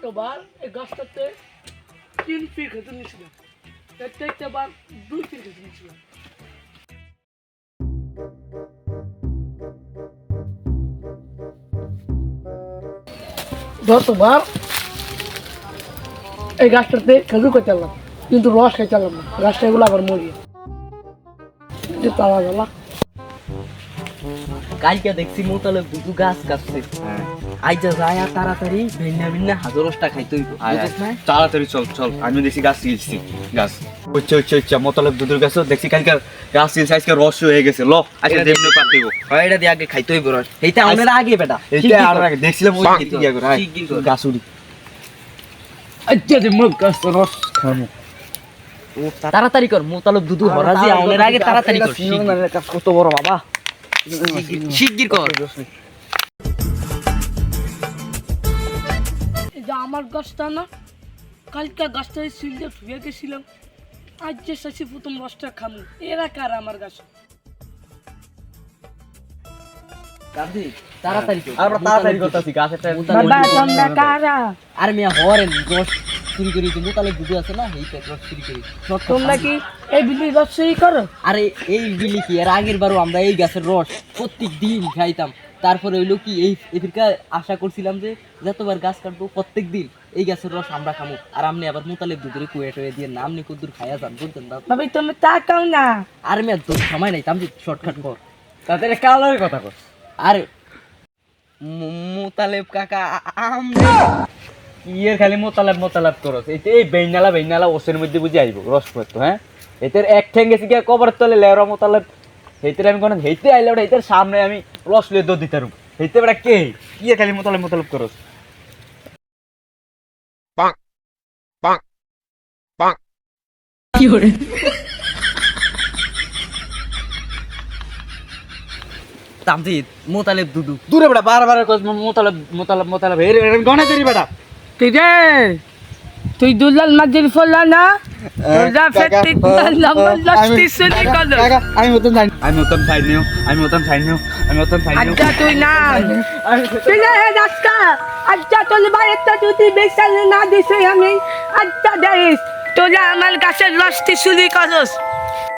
গতবার এই গাছটাতে 3 ফিট খেতে নিয়েছিলাম, একটা বার 2 ফিট খেতে নিয়েছিলাম। গতবার এই গাছটাতে খেজুর খেতাম, কিন্তু রস খাইতাম না, গাছটা এগুলো আবার মরিয়ে তালা জ্বালা। কালকে দেখছি মোতালেব দুটো গাছ কাটছে। আইজা যায় আর তাড়াতাড়ি ভিন্না ভিন্না হাজারটা খাইতে হইব। তাড়াতাড়ি চল চল, আমি দেখছি গাছ ছিলছি, গাছ হচ্ছে হচ্ছে হচ্ছে মোতালেব দুধের গাছ দেখছি কালকে গাছ ছিলছে, আজকে রস হয়ে গেছে। ল আজকে যেমনি পাত দিব, এটা দিয়ে আগে খাইতে হইব রস। এইটা আমাদের আগে বেটা, এইটা আর আগে দেখছিলাম ওই কি ইয়া করে শিগগির কর। গাছ উড়ি। আচ্ছা যে মুখ গাছ রস খামু। ও তাড়াতাড়ি কর, মোতালেব দুধু হরাজি আমাদের আগে তাড়াতাড়ি কর। কত বড় বাবা, শিগগির কর। এই যে আমার গাছটা না, কালকে গাছটা সিলতে ধুয়ে গেছিলাম, আজ যে শেষে প্রথম রসটা খামু। এরা কারা আমার গাছ? তাড়াতাড়ি কর। আমরা তাড়াতাড়ি করতেছি গাছেরটা। বাবা তোমরা কারা? আর মিয়া হরেন রস চুরি করি, যে মোতালেব দুধু আছে না, এইটা রস চুরি করি। তোমরা কি এই বিলি রস চুরি করো? আরে এই বিলি কি, এর আগের বারও আমরা এই গাছের রস প্রত্যেক দিন খাইতাম। তারপরে হইলো কি, এই এদিকে আশা করছিলাম যে যতবার গাছ কাটবো প্রত্যেক দিন এই গাছের রস আমরা খামো, আর আপনি আবার মোতালেব দুধের কুয়ে টুয়ে দিয়ে না, আপনি কদ্দুর খাইয়া যান বুঝতেন না। ভাবি তুমি তাকাও না। আর মেয়ে তোর সময় নাই, আমি শর্টকাট কর। তাদের কালারের কথা কর। আর মোতালেব কাকা ইয়ের খালি মোতালাব মোতালাব করস, এই বেইনালা বেইনালা ওসের মধ্যে বুঝি আইব রস করতো। হ্যাঁ এদের এক ঠ্যাং গেছি গিয়া কবর তলে লেরা মোতালাব, হেইতে আমি কোন হেইতে আইলে ওটা হেইতের সামনে আমি রস লিয়ে দৌড় দিতাম। হেইতে বেটা কে ইয়ে খালি মোতালাব মোতালাব করস। পাক পাক পাক কি করে? তামজিদ মোতালেব দুধু দূরে বেটা বারবার কস মোতালাব মোতালাব মোতালাব এর গনে দেরি বেটা। তুই রে, তুই দুলাল মাঝির ফলা না? রোজা ফেতে কুদাল লম্বা লস্তি শুনি কলো। আমি মতন চাই, আমি মতন চাই নিও, আমি মতন চাই নিও, আমি মতন চাই নিও। আচ্ছা তুই না তুই না হে রাস্তা, আচ্ছা তোর বাড়িতে যদি বেসাল না দিছে আমি আচ্ছা দেখিস তোরা আমার কাছে লস্তি চুরি করস।